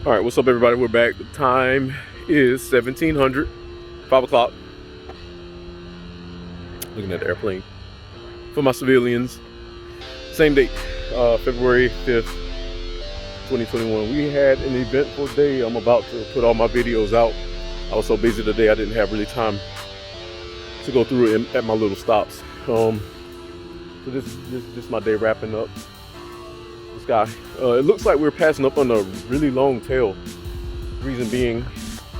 All right, what's up, everybody? We're back. The time is 1700, 5 o'clock. Looking at the airplane. For my civilians, same date, February 5th, 2021. We had an eventful day. I'm about to put all my videos out. I was so busy today, I didn't have really time to go through it at my little stops. So this is my day wrapping up. The sky. It looks like we're passing up on a really long tail. Reason being,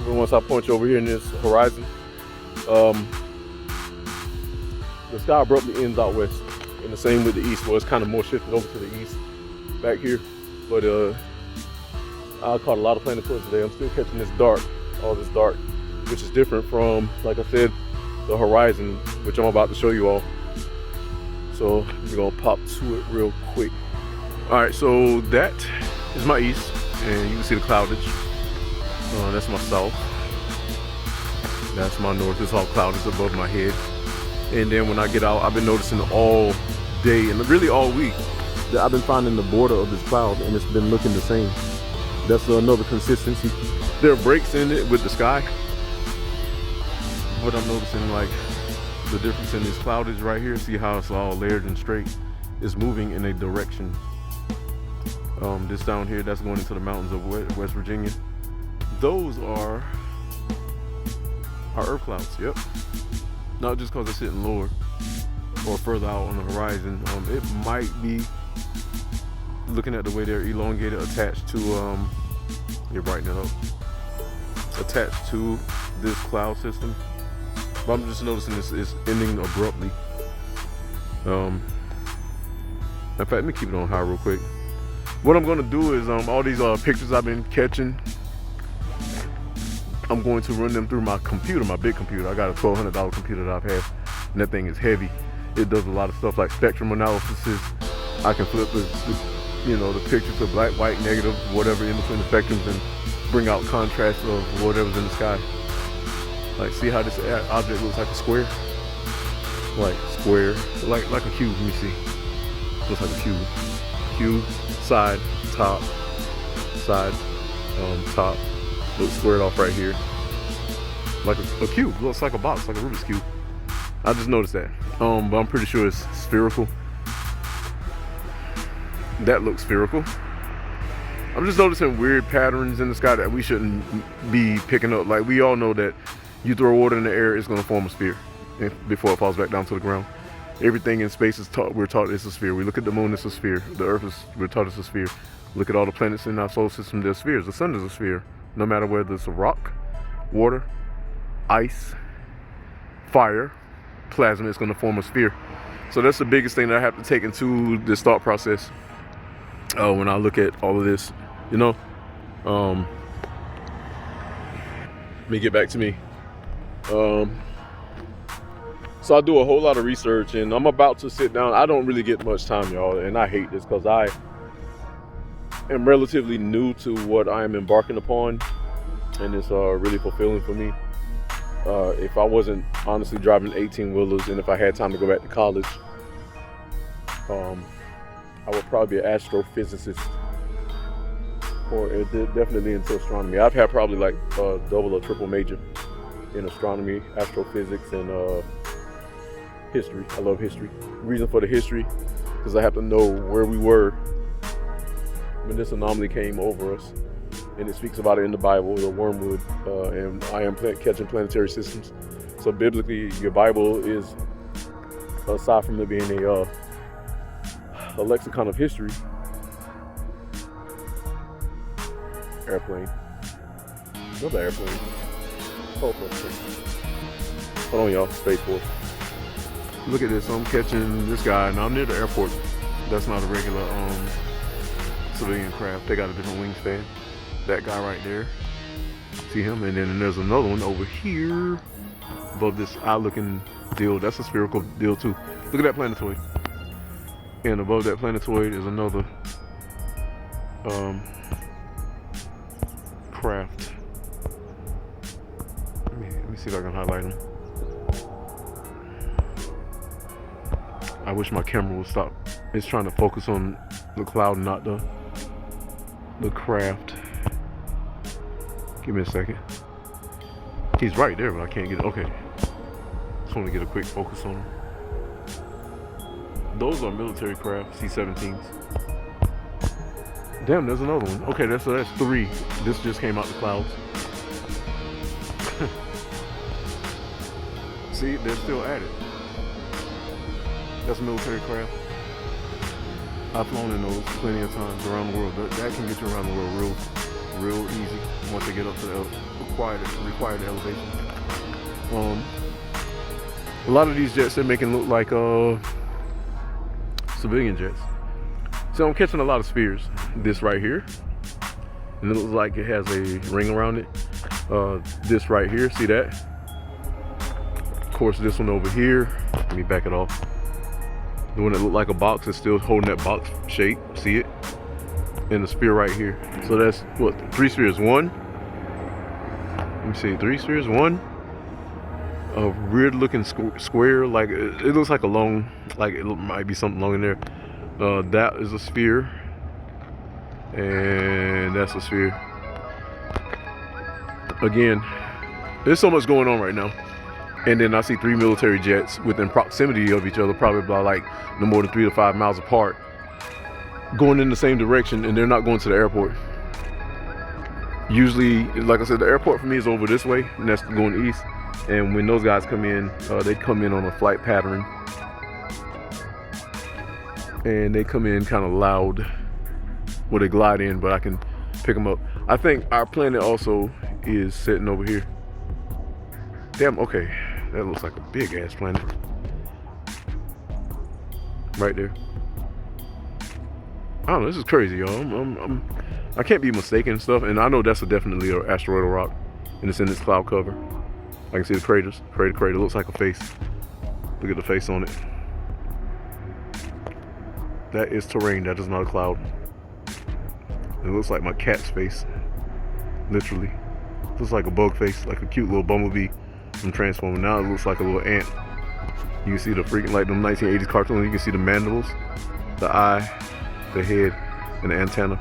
once I point you over here in this horizon, the sky abruptly ends out west, and the same with the east. Well, it's kind of more shifted over to the east back here, but I caught a lot of planetoids today. I'm still catching this dark, all this dark, which is different from, like I said, the horizon, which I'm about to show you all. So we're gonna pop to it real quick. All right, so that is my east, and you can see the cloudage. That's my south. That's my north. It's all cloudage above my head. And then when I get out, I've been noticing all day and really all week that I've been finding the border of this cloud, and it's been looking the same. That's another consistency. There are breaks in it with the sky, but I'm noticing like the difference in this cloudage right here. See how it's all layered and straight? It's moving in a direction. This down here, that's going into the mountains of West Virginia. Those are our Earth clouds. Yep. Not just because they're sitting lower or further out on the horizon. It might be, looking at the way they're elongated, attached to you brighten it up, attached to this cloud system. But I'm just noticing this is ending abruptly. In fact, let me keep it on high real quick. What I'm gonna do is all these pictures I've been catching, I'm going to run them through my computer, my big computer. I got a $1,200 computer that I've had, and that thing is heavy. It does a lot of stuff like spectrum analysis. I can flip the picture to black, white, negative, whatever in between the spectrums, and bring out contrast of whatever's in the sky. Like, see how this object looks like a square? Like square, like a cube. Let me see. Looks like a cube. Cube, side, top, top. Looks squared off right here, like a cube. Looks like a box, like a Rubik's cube. I just noticed that, but I'm pretty sure it's spherical. That looks spherical. I'm just noticing weird patterns in the sky that we shouldn't be picking up. Like, we all know that you throw water in the air, it's going to form a sphere before it falls back down to the ground. Everything in space is taught. We're taught it's a sphere. We look at the moon, it's a sphere. The Earth is. We're taught it's a sphere. Look at all the planets in our solar system. They're spheres. The sun is a sphere. No matter whether it's a rock, water, ice, fire, plasma, it's going to form a sphere. So that's the biggest thing that I have to take into this thought process when I look at all of this. Let me get back to me. So I do a whole lot of research, and I'm about to sit down. I don't really get much time, y'all, and I hate this because I am relatively new to what I am embarking upon, and it's really fulfilling for me. If I wasn't honestly driving 18-wheelers, and if I had time to go back to college, I would probably be an astrophysicist, or definitely into astronomy. I've had probably like a double or triple major in astronomy, astrophysics, and history. I love history. Reason for the history, because I have to know where we were when this anomaly came over us, and it speaks about it in the Bible, the wormwood, and I am catching planetary systems. So biblically, your Bible is, aside from it being a lexicon of history. Airplane. Another airplane. Hold on, y'all. Space Force. Look at this. I'm catching this guy. Now I'm near the airport. That's not a regular civilian craft. They got a different wingspan. That guy right there. See him? And then there's another one over here above this eye-looking deal. That's a spherical deal too. Look at that planetoid. And above that planetoid is another craft. Let me see if I can highlight them. I wish my camera would stop. It's trying to focus on the cloud, not the craft. Give me a second. He's right there, but I can't get it. Okay. Just want to get a quick focus on him. Those are military craft, C-17s. Damn, there's another one. Okay, so that's 3. This just came out the clouds. See, they're still at it. That's military craft. I've flown in those plenty of times around the world. That can get you around the world real easy once they get up to the required elevation. A lot of these jets they're making look like civilian jets. So I'm catching a lot of spheres. This right here, and it looks like it has a ring around it. This right here, see that? Of course, this one over here. Let me back it off. The one that looked like a box is still holding that box shape. See it? And the spear right here. So that's what, 3 spheres. 1. Let me see, 3 spheres. 1. A weird looking square, like it looks like a long, like it might be something long in there. That is a sphere, and that's a sphere. Again, there's so much going on right now. And then I see 3 military jets within proximity of each other, probably by like no more than 3 to 5 miles apart, going in the same direction, and they're not going to the airport. Usually, like I said, the airport for me is over this way, and that's going east. And when those guys come in, they come in on a flight pattern. And they come in kind of loud, where they glide in, but I can pick them up. I think our planet also is sitting over here. Damn, okay. That looks like a big ass planet. Right there. I don't know, this is crazy, y'all. I can't be mistaken and stuff, and I know that's definitely an asteroidal rock, and it's in this cloud cover. I can see the craters. Crater looks like a face. Look at the face on it. That is terrain, that is not a cloud. It looks like my cat's face. Literally. It looks like a bug face, like a cute little bumblebee from Transformers. Now it looks like a little ant. You can see the freaking, like them 1980s cartoons, you can see the mandibles, the eye, the head, and the antenna.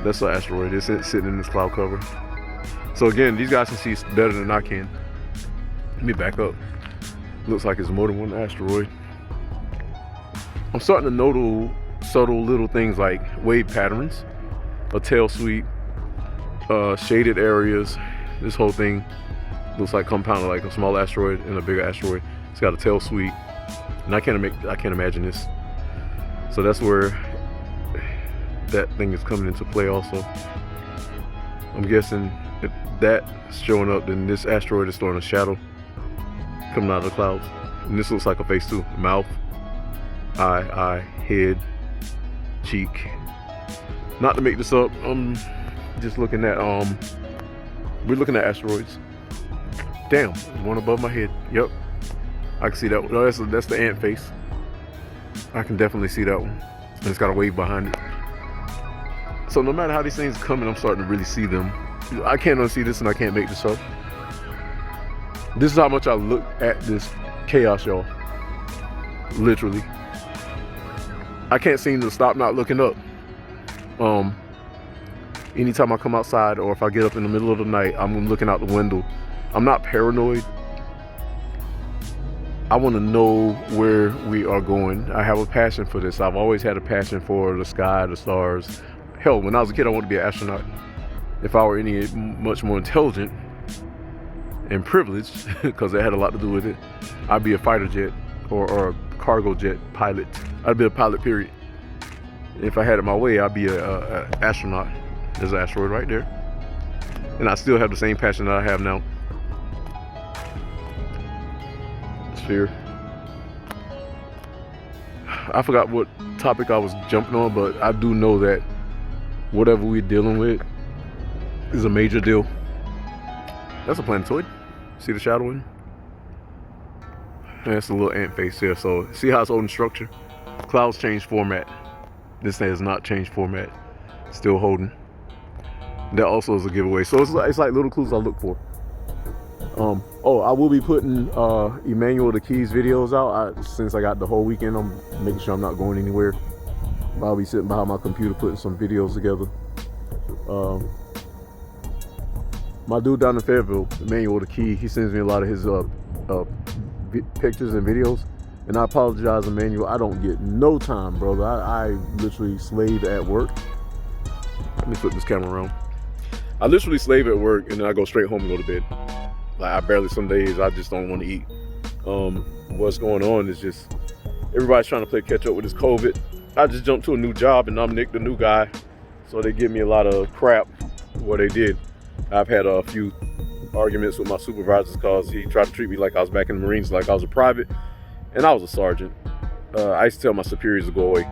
That's an asteroid. It's sitting in this cloud cover. So again, these guys can see better than I can. Let me back up. Looks like it's more than one asteroid. I'm starting to notice subtle little things like wave patterns, a tail sweep, shaded areas. This whole thing looks like compounded, like a small asteroid and a bigger asteroid. It's got a tail sweep, and I can't imagine this. So that's where that thing is coming into play also. I'm guessing if that's showing up, then this asteroid is throwing a shadow coming out of the clouds. And this looks like a face too. Mouth, eye, head, cheek. Not to make this up, I'm just looking at we're looking at asteroids. Damn, one above my head. Yep, I can see that one. No, that's the ant face. I can definitely see that one. And it's got a wave behind it. So no matter how these things come in, I'm starting to really see them. I can't unsee this, and I can't make this up. This is how much I look at this chaos, y'all. Literally. I can't seem to stop not looking up. Anytime I come outside, or if I get up in the middle of the night, I'm looking out the window. I'm not paranoid. I want to know where we are going. I have a passion for this. I've always had a passion for the sky, the stars. Hell, when I was a kid, I wanted to be an astronaut. If I were any much more intelligent and privileged, because it had a lot to do with it, I'd be a fighter jet or a cargo jet pilot. I'd be a pilot, period. If I had it my way, I'd be a astronaut. There's an asteroid right there. And I still have the same passion that I have now. Sphere. I forgot what topic I was jumping on, but I do know that whatever we're dealing with is a major deal. That's a planetoid. See the shadowing? That's a little ant face here. So see how it's holding structure? Clouds change format. This thing has not changed format. Still holding. That also is a giveaway. So it's like little clues I look for. Oh, I will be putting Emmanuel the Keys videos out. Since I got the whole weekend, I'm making sure I'm not going anywhere. I'll be sitting behind my computer putting some videos together. My dude down in Fayetteville, Emmanuel the Key, he sends me a lot of his pictures and videos. And I apologize, Emmanuel. I don't get no time, brother. I literally slave at work. Let me flip this camera around. I literally slave at work and then I go straight home and go to bed. Like, I barely, some days I just don't want to eat. What's going on is just everybody's trying to play catch up with this COVID. I just jumped to a new job and I'm Nick, the new guy. So they give me a lot of crap what they did. I've had a few arguments with my supervisors because he tried to treat me like I was back in the Marines, like I was a private, and I was a sergeant. I used to tell my superiors to go away.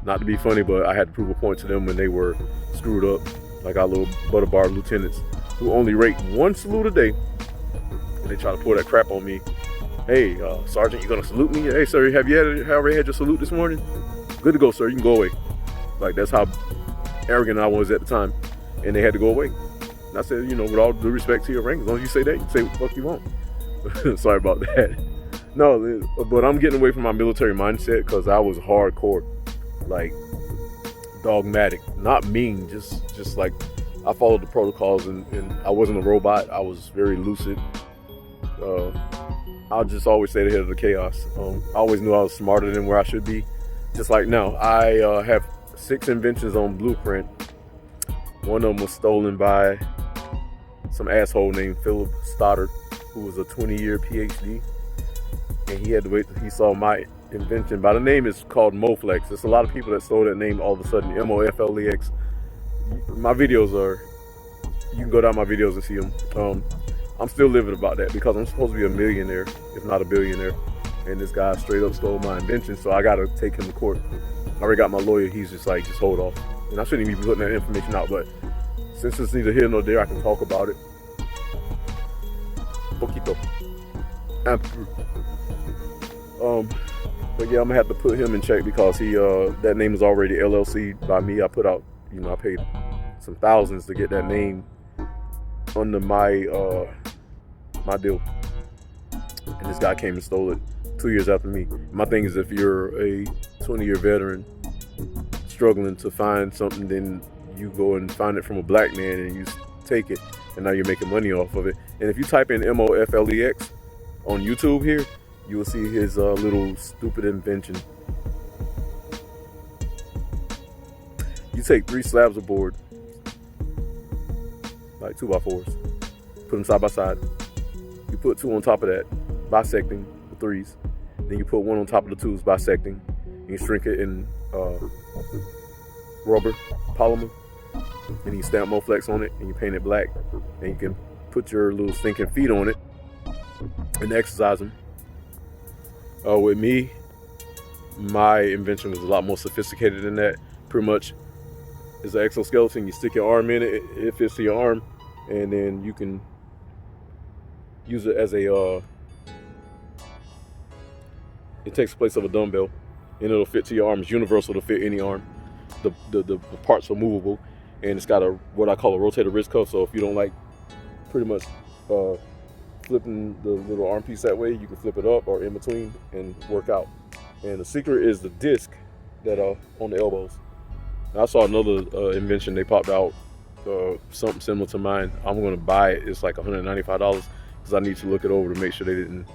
Not to be funny, but I had to prove a point to them when they were screwed up. Like our little butter bar lieutenants who only rate one salute a day, and they try to pull that crap on me. Hey, Sergeant, you gonna salute me? Hey, sir, have you already had your salute this morning? Good to go, sir. You can go away. Like, that's how arrogant I was at the time, and they had to go away. And I said, with all due respect to your rank, as long as you say that, you can say what the fuck you want. Sorry about that. No, but I'm getting away from my military mindset because I was hardcore, like dogmatic, not mean, just like I followed the protocols and I wasn't a robot. I was very lucid. I'll just always stay ahead of the chaos. I always knew I was smarter than where I should be. Just like now, I have 6 inventions on Blueprint. One of them was stolen by some asshole named Philip Stoddard, who was a 20-year PhD. And he had to wait till he saw my invention. By the name is called Moflex. There's a lot of people that stole that name all of a sudden, Moflex. My videos are, you can go down my videos and see them. I'm still livid about that because I'm supposed to be a millionaire, if not a billionaire. And this guy straight up stole my invention, so I gotta take him to court. I already got my lawyer, he's just like, just hold off. And I shouldn't even be putting that information out, but since it's neither here nor there, I can talk about it. Poquito. But yeah, I'm gonna have to put him in check because he that name is already LLC by me. I put out, I paid some thousands to get that name under my my deal. And this guy came and stole it 2 years after me. My thing is, if you're a 20-year veteran struggling to find something, then you go and find it from a black man and you take it, and now you're making money off of it. And if you type in Moflex on YouTube here, you will see his little stupid invention. You take 3 slabs of board, like 2x4s, put them side by side. You put 2 on top of that, bisecting the 3s. Then you put 1 on top of the 2s, bisecting. And you shrink it in rubber, polymer. And you stamp Moflex on it, and you paint it black. And you can put your little stinking feet on it and exercise them. With me, my invention was a lot more sophisticated than that. Pretty much, it's an exoskeleton. You stick your arm in it, it fits to your arm, and then you can use it as a, it takes the place of a dumbbell, and it'll fit to your arm. It's universal to fit any arm. The parts are movable, and it's got what I call a rotator wrist cuff. So if you don't like pretty much flipping the little arm piece that way, you can flip it up or in between and work out. And the secret is the disc that are on the elbows. And I saw another invention they popped out, something similar to mine. I'm going to buy it. It's like $195 because I need to look it over to make sure they didn't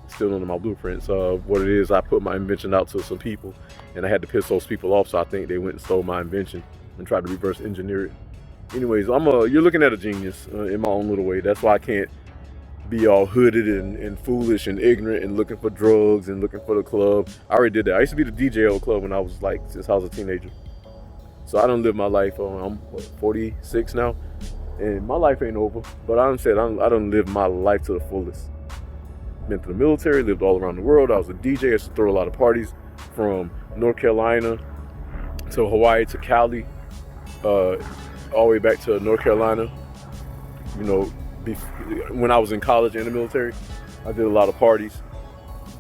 steal under my blueprints. What it is, I put my invention out to some people, and I had to piss those people off, so I think they went and stole my invention and tried to reverse engineer it. Anyways, you're looking at a genius in my own little way. That's why I can't be all hooded and foolish and ignorant and looking for drugs and looking for the club. I already did that. I used to be the DJ at a club when I was since I was a teenager. So I done lived my life. I'm 46 now, and my life ain't over. But I done lived my life to the fullest. Been to the military, lived all around the world. I was a DJ. I used to throw a lot of parties from North Carolina to Hawaii to Cali, all the way back to North Carolina. When I was in college and the military, I did a lot of parties.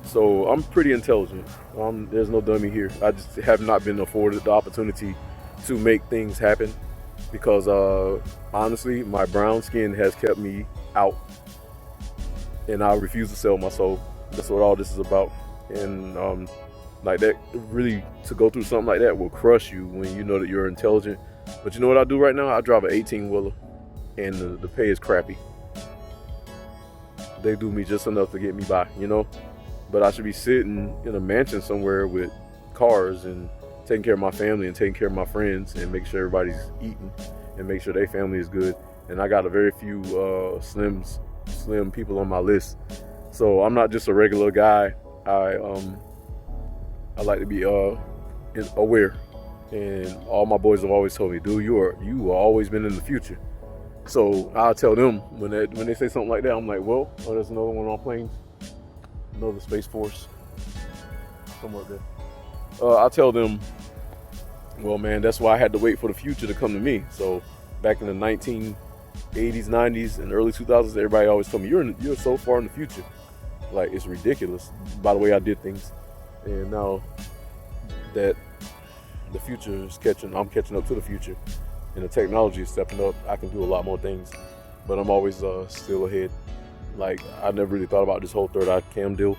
So I'm pretty intelligent. There's no dummy here. I just have not been afforded the opportunity to make things happen because honestly, my brown skin has kept me out, and I refuse to sell my soul. That's what all this is about. And like that, really, to go through something like that will crush you when you know that you're intelligent. But you know what I do right now? I drive an 18-wheeler. and the pay is crappy. They do me just enough to get me by, you know? But I should be sitting in a mansion somewhere with cars and taking care of my family and taking care of my friends and make sure everybody's eating and make sure their family is good. And I got a very few slim people on my list. So I'm not just a regular guy. I like to be aware. And all my boys have always told me, dude, you are always been in the future. So I'll tell them when they say something like that, I'm like, well, there's another one on planes, another Space Force, somewhere there. I'll tell them, well, man, that's why I had to wait for the future to come to me. So back in the 1980s, 90s, and early 2000s, everybody always told me, you're so far in the future. Like, it's ridiculous by the way I did things. And now that the future is I'm catching up to the future, and the technology is stepping up, I can do a lot more things. But I'm always still ahead. Like, I never really thought about this whole third eye cam deal.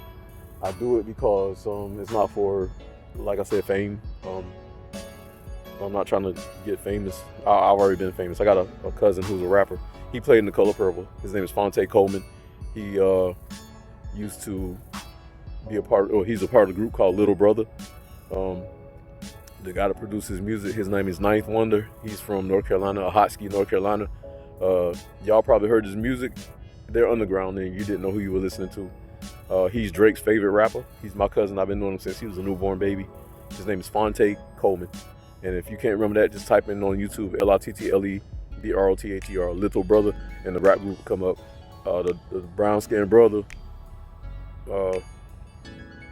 I do it because it's not for, like I said, fame. I'm not trying to get famous. I've already been famous. I got a cousin who's a rapper. He played in The Color Purple. His name is Fonte Coleman. He used to be he's a part of a group called Little Brother. The guy that produces music, his name is Ninth Wonder. He's from North Carolina, Ahoskie, North Carolina. Y'all probably heard his music. They're underground and you didn't know who you were listening to. He's Drake's favorite rapper. He's my cousin. I've been knowing him since he was a newborn baby. His name is Fonte Coleman. And if you can't remember that, just type in on YouTube, LITTLEBROTHER, Little Brother, and the rap group will come up. The brown skinned brother,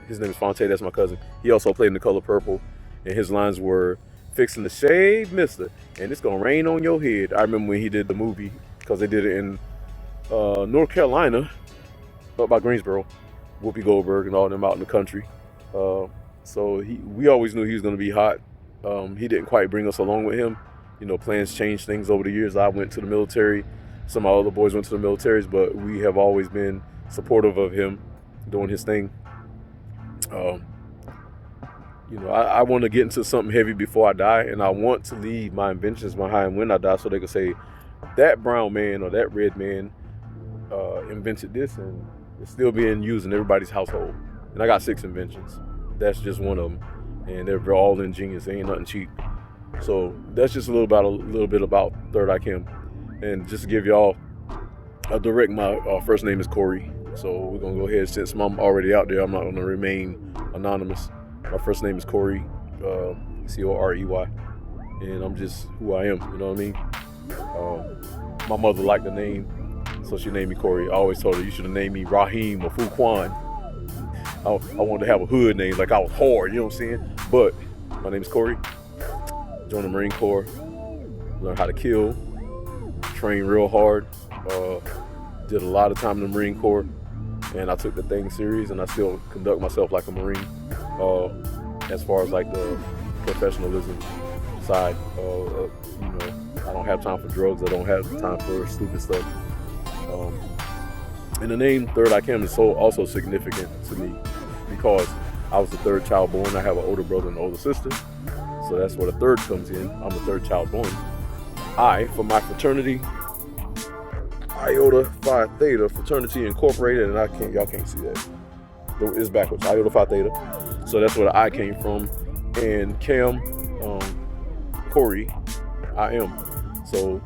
his name is Fonte, that's my cousin. He also played in The Color Purple. And his lines were, fixing the shade, mister, and it's gonna rain on your head. I remember when he did the movie, because they did it in North Carolina, up by Greensboro, Whoopi Goldberg and all them out in the country. So we always knew he was gonna be hot. He didn't quite bring us along with him. You know, plans changed things over the years. I went to the military. Some of my other boys went to the militaries, but we have always been supportive of him doing his thing. You know, I want to get into something heavy before I die, and I want to leave my inventions behind when I die so they can say, that brown man or that red man invented this, and it's still being used in everybody's household. And I got 6 inventions. That's just one of them. And they're all ingenious. They ain't nothing cheap. So that's just a little bit about Third Eye Cam. And just to give y'all a direct, my first name is Corey. So we're going to go ahead, since I'm already out there, I'm not going to remain anonymous. My first name is Corey, Corey, and I'm just who I am, you know what I mean? My mother liked the name, so she named me Corey. I always told her, you should have named me Raheem or Fuquan. I wanted to have a hood name, like I was hard, you know what I'm saying? But my name is Corey. Joined the Marine Corps, learned how to kill, trained real hard, did a lot of time in the Marine Corps, and I took the thing serious, and I still conduct myself like a Marine. As far as like the professionalism side, you know, I don't have time for drugs. I don't have time for stupid stuff. And the name Third Eye Cam is also significant to me because I was the third child born. I have an older brother and an older sister, so that's where the third comes in. I'm the third child born. I, for my fraternity, Iota Phi Theta Fraternity Incorporated, and y'all can't see that. It's backwards, Iota Phi Theta. So that's where the I came from. And Cam, Corey, I am. So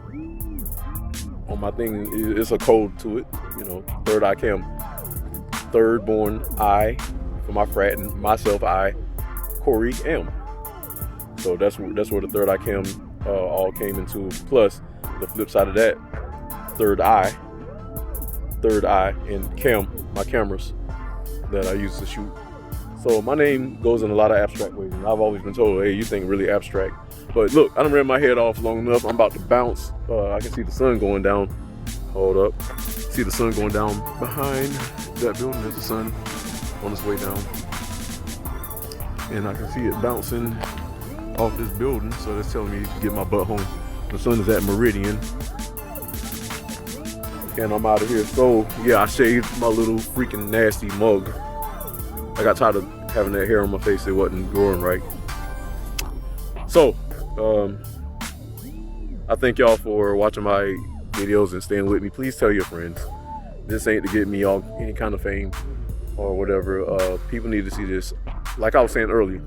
on my thing, it's a code to it, you know, Third Eye Cam. Third born I for my frat, and myself, I, Corey, am. So that's where the Third Eye Cam all came into. Plus, the flip side of that, third eye, and cam, my cameras that I use to shoot. So my name goes in a lot of abstract ways, and I've always been told, hey, you think really abstract. But look, I done ran my head off long enough. I'm about to bounce. I can see the sun going down. Hold up. See the sun going down behind that building. There's the sun on its way down. And I can see it bouncing off this building, so that's telling me to get my butt home. The sun is at meridian. And I'm out of here. So yeah, I shaved my little freaking nasty mug. I got tired of having that hair on my face. It wasn't growing right. So I thank y'all for watching my videos and staying with me, please tell your friends. This ain't to get me all any kind of fame or whatever. People need to see this. Like I was saying earlier,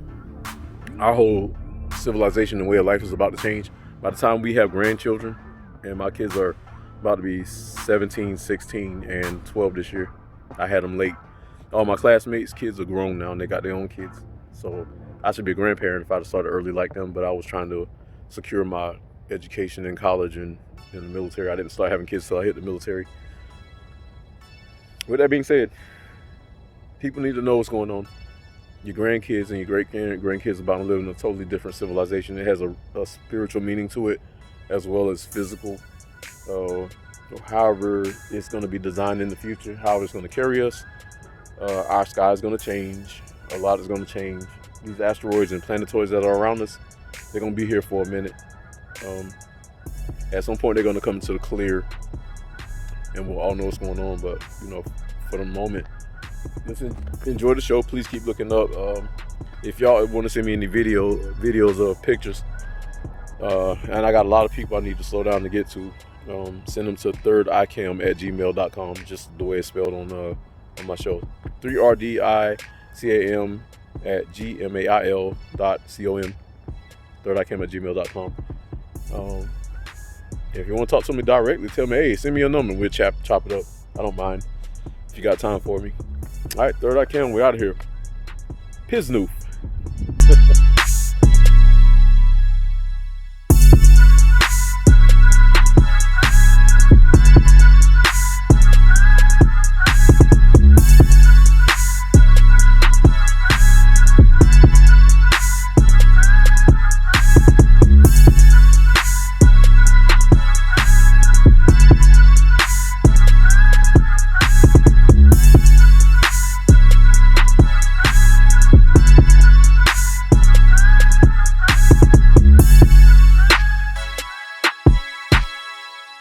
our whole civilization and way of life is about to change. By the time we have grandchildren, and my kids are about to be 17, 16, and 12 this year. I had them late. All my classmates' kids are grown now and they got their own kids. So I should be a grandparent if I'd started early like them, but I was trying to secure my education in college and in the military. I didn't start having kids till I hit the military. With that being said, people need to know what's going on. Your grandkids and your great-grandkids are about to live in a totally different civilization. It has a spiritual meaning to it as well as physical. However it's going to be designed in the future, however it's going to carry us. Our sky is going to change. A lot is going to change. These asteroids and planetoids that are around us, they're going to be here for a minute. At some point, they're going to come into the clear, and we'll all know what's going on. But for the moment, listen, enjoy the show. Please keep looking up. If y'all want to send me any videos or pictures, and I got a lot of people I need to slow down to get to, send them to thirdicam@gmail.com, just the way it's spelled on my show. 3rdicam@gmail.com. thirdicam@gmail.com. If you want to talk to me directly, tell me, hey, send me your number. We'll chop it up. I don't mind if you got time for me. All right, Third Eye Cam, we're out of here. Piznoof.